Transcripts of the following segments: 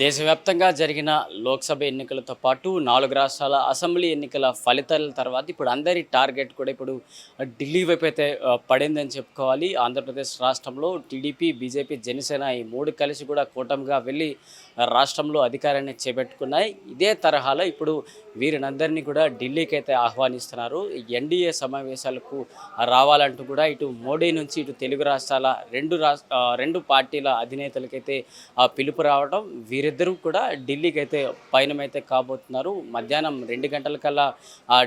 దేశవ్యాప్తంగా జరిగిన లోక్సభ ఎన్నికలతో పాటు 4 రాష్ట్రాల అసెంబ్లీ ఎన్నికల ఫలితాల తర్వాత ఇప్పుడు అందరి టార్గెట్ కూడా ఇప్పుడు ఢిల్లీ వైపు అయితే పడిందని చెప్పుకోవాలి. ఆంధ్రప్రదేశ్ రాష్ట్రంలో టీడీపీ, బీజేపీ, జనసేన ఈ 3 కలిసి కూడా కూటమిగా వెళ్ళి రాష్ట్రంలో అధికారాన్ని చేపట్టుకున్నాయి. ఇదే తరహాలో ఇప్పుడు వీరినందరినీ కూడా ఢిల్లీకి అయితే ఆహ్వానిస్తున్నారు. ఎన్డీఏ సమావేశాలకు రావాలంటూ కూడా ఇటు మోడీ నుంచి ఇటు తెలుగు రాష్ట్రాల రెండు పార్టీల అధినేతలకైతే పిలుపు రావడం, వీరిద్దరూ కూడా ఢిల్లీకి అయితే పయనమైతే కాబోతున్నారు. మధ్యాహ్నం 2 గంటలకల్లా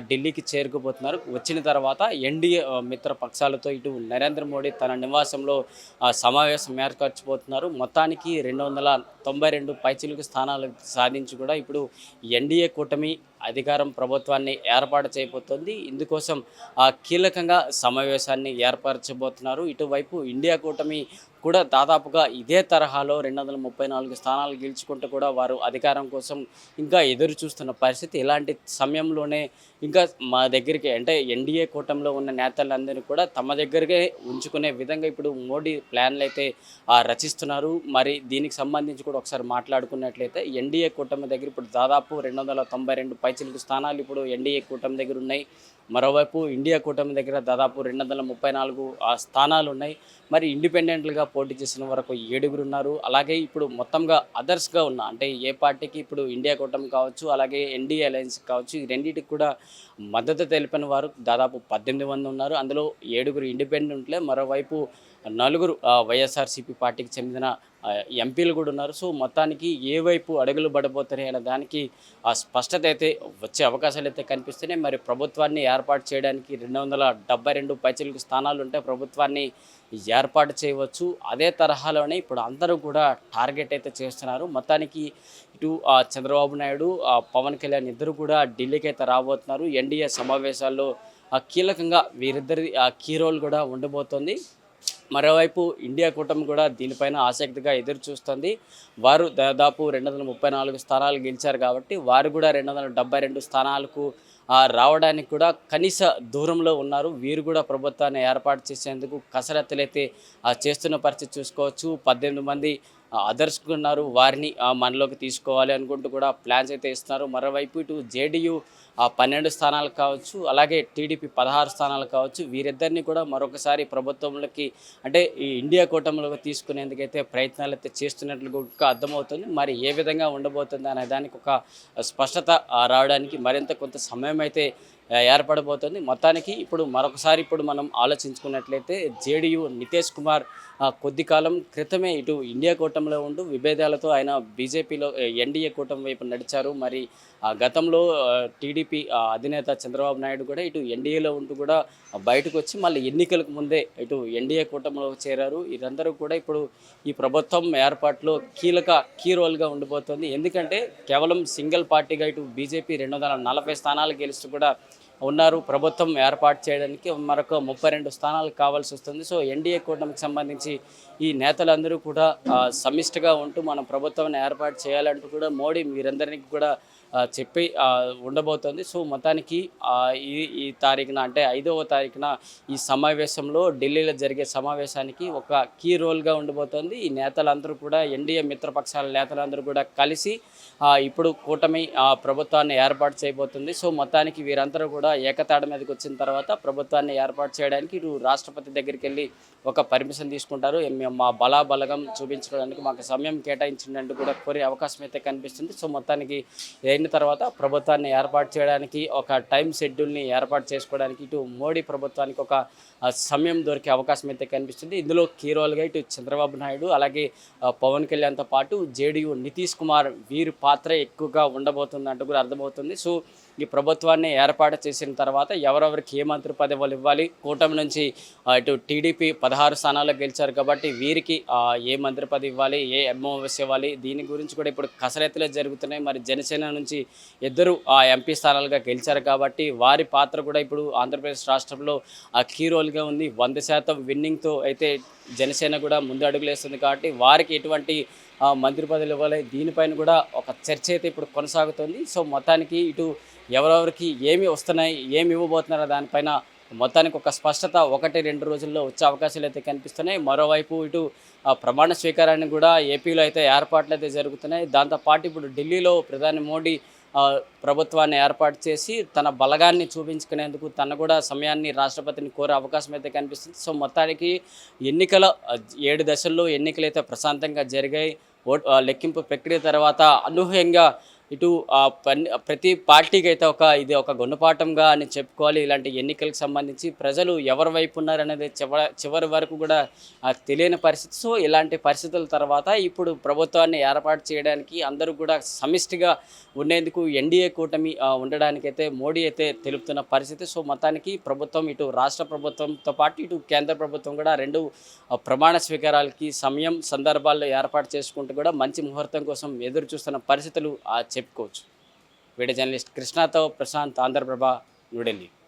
ఢిల్లీకి చేరుకోబోతున్నారు. వచ్చిన తర్వాత ఎన్డీఏ మిత్ర పక్షాలతో ఇటు నరేంద్ర మోడీ తన నివాసంలో సమావేశం ఏర్పరచబోతున్నారు. మొత్తానికి 292 పైచిలుకు స్థానాలు సాధించి కూడా ఇప్పుడు ఎన్డీఏ కూటమి అధికారం ప్రభుత్వాన్ని ఏర్పాటు చేయబోతోంది. ఇందుకోసం కీలకంగా సమావేశాన్ని ఏర్పరచబోతున్నారు. ఇటువైపు ఇండియా కూటమి కూడా దాదాపుగా ఇదే తరహాలో 234 స్థానాలు గెలుచుకుంటూ కూడా వారు అధికారం కోసం ఇంకా ఎదురు చూస్తున్న పరిస్థితి. ఇలాంటి సమయంలోనే ఇంకా మా దగ్గరికి అంటే ఎన్డీఏ కూటమిలో ఉన్న నేతలందరినీ కూడా తమ దగ్గరకే ఉంచుకునే విధంగా ఇప్పుడు మోడీ ప్లాన్లు అయితే రచిస్తున్నారు. మరి దీనికి సంబంధించి కూడా ఒకసారి మాట్లాడుకున్నట్లయితే ఎన్డీఏ కూటమి దగ్గర ఇప్పుడు దాదాపు 292 పైచిలకు స్థానాలు ఇప్పుడు ఎన్డీఏ కూటమి దగ్గర ఉన్నాయి. మరోవైపు ఇండియా కూటమి దగ్గర దాదాపు 234 స్థానాలు ఉన్నాయి. మరి ఇండిపెండెంట్లుగా పోటీ చేసిన వరకు 7 ఉన్నారు. అలాగే ఇప్పుడు మొత్తంగా అదర్స్గా ఉన్న అంటే ఏ పార్టీకి ఇప్పుడు ఇండియా కూటమి కావచ్చు, అలాగే ఎన్డీఏ అలయన్స్ కావచ్చు, ఈ రెండింటికి కూడా మద్దతు తెలిపిన వారు దాదాపు 18 మంది ఉన్నారు. అందులో 7 ఇండిపెండెంట్లే, మరోవైపు 4 వైఎస్ఆర్సీపీ పార్టీకి చెందిన ఎంపీలు కూడా ఉన్నారు. సో మొత్తానికి ఏ వైపు అడుగులు పడబోతున్నాయి అనే దానికి స్పష్టత అయితే వచ్చే అవకాశాలు అయితే కనిపిస్తున్నాయి. మరి ప్రభుత్వాన్ని ఏర్పాటు చేయడానికి 272 పైచిలకు స్థానాలు ఉంటే ప్రభుత్వాన్ని ఏర్పాటు చేయవచ్చు. అదే తరహాలోనే ఇప్పుడు అందరూ కూడా టార్గెట్ అయితే చేస్తున్నారు. మొత్తానికి ఇటు చంద్రబాబు నాయుడు, పవన్ కళ్యాణ్ ఇద్దరు కూడా ఢిల్లీకి అయితే రాబోతున్నారు. ఎన్డీఏ సమావేశాల్లో కీలకంగా వీరిద్దరి కీ రోల్ కూడా ఉండబోతోంది. మరోవైపు ఇండియా కూటమి కూడా దీనిపైన ఆసక్తిగా ఎదురు చూస్తుంది. వారు దాదాపు 234 స్థానాలు గెలిచారు కాబట్టి వారు కూడా 272 స్థానాలకు రావడానికి కూడా కనీస దూరంలో ఉన్నారు. వీరు కూడా ప్రభుత్వాన్ని ఏర్పాటు చేసేందుకు కసరత్తులైతే చేస్తున్న పరిస్థితి చూసుకోవచ్చు. 18 మంది అదర్శకున్నారు. వారిని మనలోకి తీసుకోవాలి అనుకుంటూ కూడా ప్లాన్స్ అయితే ఇస్తున్నారు. మరోవైపు ఇటు జేడీయూ 12 స్థానాలు కావచ్చు, అలాగే టీడీపీ 16 స్థానాలు కావచ్చు, వీరిద్దరిని కూడా మరొకసారి ప్రభుత్వంలోకి అంటే ఈ ఇండియా కూటమిలోకి తీసుకునేందుకైతే ప్రయత్నాలు అయితే చేస్తున్నట్లు కూడా అర్థమవుతుంది. మరి ఏ విధంగా ఉండబోతుంది అనే దానికి ఒక స్పష్టత రావడానికి మరింత కొంత సమయం అయితే ఏర్పడబోతుంది. మొత్తానికి ఇప్పుడు మరొకసారి మనం ఆలోచించుకున్నట్లయితే జేడీయూ నితీష్ కుమార్ కొద్ది కాలం క్రితమే ఇటు ఇండియా కూటమిలో ఉంటూ విభేదాలతో ఆయన బీజేపీలో ఎన్డీఏ కూటమి వైపు నడిచారు. మరి గతంలో టీడీపీ అధినేత చంద్రబాబు నాయుడు కూడా ఇటు ఎన్డీఏలో ఉంటూ కూడా బయటకు వచ్చి మళ్ళీ ఎన్నికలకు ముందే ఇటు ఎన్డీఏ కూటమిలో చేరారు. వీరందరూ కూడా ఇప్పుడు ఈ ప్రభుత్వం ఏర్పాటులో కీ రోల్గా ఉండిపోతుంది. ఎందుకంటే కేవలం సింగిల్ పార్టీగా ఇటు బీజేపీ 240 స్థానాలు గెలుస్తూ కూడా ఉన్నారు. ప్రభుత్వం ఏర్పాటు చేయడానికి మరొక 32 స్థానాలు కావాల్సి వస్తుంది. సో ఎన్డీఏ కూటమికి సంబంధించి ఈ నేతలందరూ కూడా సమిష్టిగా ఉంటూ మనం ప్రభుత్వాన్ని ఏర్పాటు చేయాలంటూ కూడా మోడీ వీరందరికీ కూడా చెప్పి ఉండబోతోంది. సో మొత్తానికి ఈ తారీఖున అంటే 5వ తారీఖున ఈ సమావేశంలో ఢిల్లీలో జరిగే సమావేశానికి ఒక కీ రోల్గా ఉండబోతోంది. ఈ నేతలందరూ కూడా ఎన్డీఏ మిత్రపక్షాల నేతలందరూ కూడా కలిసి ఇప్పుడు కూటమి ప్రభుత్వాన్ని ఏర్పాటు చేయబోతుంది. సో మొత్తానికి వీరందరూ కూడా ఏకతాడ మీదకి వచ్చిన తర్వాత ప్రభుత్వాన్ని ఏర్పాటు చేయడానికి ఇటు రాష్ట్రపతి దగ్గరికి వెళ్ళి ఒక పర్మిషన్ తీసుకుంటారు. మా బలాబలగం చూపించుకోవడానికి మాకు సమయం కేటాయించినట్టు కూడా కోరే అవకాశం అయితే కనిపిస్తుంది. సో మొత్తానికి అయిన తర్వాత ప్రభుత్వాన్ని ఏర్పాటు చేయడానికి ఒక టైం షెడ్యూల్ని ఏర్పాటు చేసుకోవడానికి ఇటు మోడీ ప్రభుత్వానికి ఒక సమయం దొరికే అవకాశం అయితే కనిపిస్తుంది. ఇందులో కీ రోల్గా ఇటు చంద్రబాబు నాయుడు, అలాగే పవన్ కళ్యాణ్తో పాటు జేడీయూ నితీష్ కుమార్ వీరి పాత్ర ఎక్కువగా ఉండబోతుంది అంటూ కూడా అర్థమవుతుంది. సో ఈ ప్రభుత్వాన్ని ఏర్పాటు చేసిన తర్వాత ఎవరెవరికి ఏ మంత్రి పదవులు ఇవ్వాలి, కూటమి నుంచి ఇటు టీడీపీ 16 స్థానాల్లో గెలిచారు కాబట్టి వీరికి ఏ మంత్రి పదవి ఇవ్వాలి, ఏ ఎంఓఎస్ ఇవ్వాలి, దీని గురించి కూడా ఇప్పుడు కసరత్తులే జరుగుతున్నాయి. మరి జనసేన నుంచి ఇద్దరు ఎంపీ స్థానాలుగా గెలిచారు కాబట్టి వారి పాత్ర కూడా ఇప్పుడు ఆంధ్రప్రదేశ్ రాష్ట్రంలో కీ రోల్గా ఉంది. 100% విన్నింగ్తో అయితే జనసేన కూడా ముందు అడుగులేస్తుంది కాబట్టి వారికి ఎటువంటి మంత్రి పదవులు ఇవ్వాలి, దీనిపైన కూడా ఒక చర్చ అయితే ఇప్పుడు కొనసాగుతుంది. సో మొత్తానికి ఇటు ఎవరెవరికి ఏమి వస్తున్నాయి, ఏమి ఇవ్వబోతున్నారో దానిపైన మొత్తానికి ఒక స్పష్టత 1-2 రోజుల్లో వచ్చే అవకాశాలు అయితే కనిపిస్తున్నాయి. మరోవైపు ఇటు ప్రమాణ స్వీకారాన్ని కూడా ఏపీలో అయితే ఏర్పాట్లు అయితే జరుగుతున్నాయి. దాంతోపాటు ఇప్పుడు ఢిల్లీలో ప్రధాని మోడీ ప్రభుత్వాన్ని ఏర్పాటు చేసి తన బలగాన్ని చూపించుకునేందుకు తను కూడా సమయాన్ని రాష్ట్రపతిని కోరే అవకాశం అయితే కనిపిస్తుంది. సో మొత్తానికి ఎన్నికల 7 దశల్లో ఎన్నికలైతే ప్రశాంతంగా జరిగాయి. లెక్కింపు ప్రక్రియ తర్వాత అనూహ్యంగా ఇటు ప్రతి పార్టీకి అయితే ఇది ఒక గుణపాఠంగా అని చెప్పుకోవాలి. ఇలాంటి ఎన్నికలకు సంబంధించి ప్రజలు ఎవరి వైపు ఉన్నారనేది చివరి వరకు కూడా తెలియని పరిస్థితి. సో ఇలాంటి పరిస్థితుల తర్వాత ఇప్పుడు ప్రభుత్వాన్ని ఏర్పాటు చేయడానికి అందరూ కూడా సమిష్టిగా ఉండేందుకు ఎన్డీఏ కూటమి ఉండడానికైతే మోడీ అయితే తెలుపుతున్న పరిస్థితి. సో మొత్తానికి ప్రభుత్వం ఇటు రాష్ట్ర ప్రభుత్వంతో పాటు ఇటు కేంద్ర ప్రభుత్వం కూడా రెండు ప్రమాణ స్వీకారాలకి సమయం సందర్భాల్లో ఏర్పాటు చేసుకుంటూ కూడా మంచి ముహూర్తం కోసం ఎదురు చూస్తున్న పరిస్థితులు చెప్పుకోవచ్చు. వీడియో జర్నలిస్ట్ కృష్ణతో ప్రశాంత్, ఆంధ్రప్రభ, న్యూఢిల్లీ.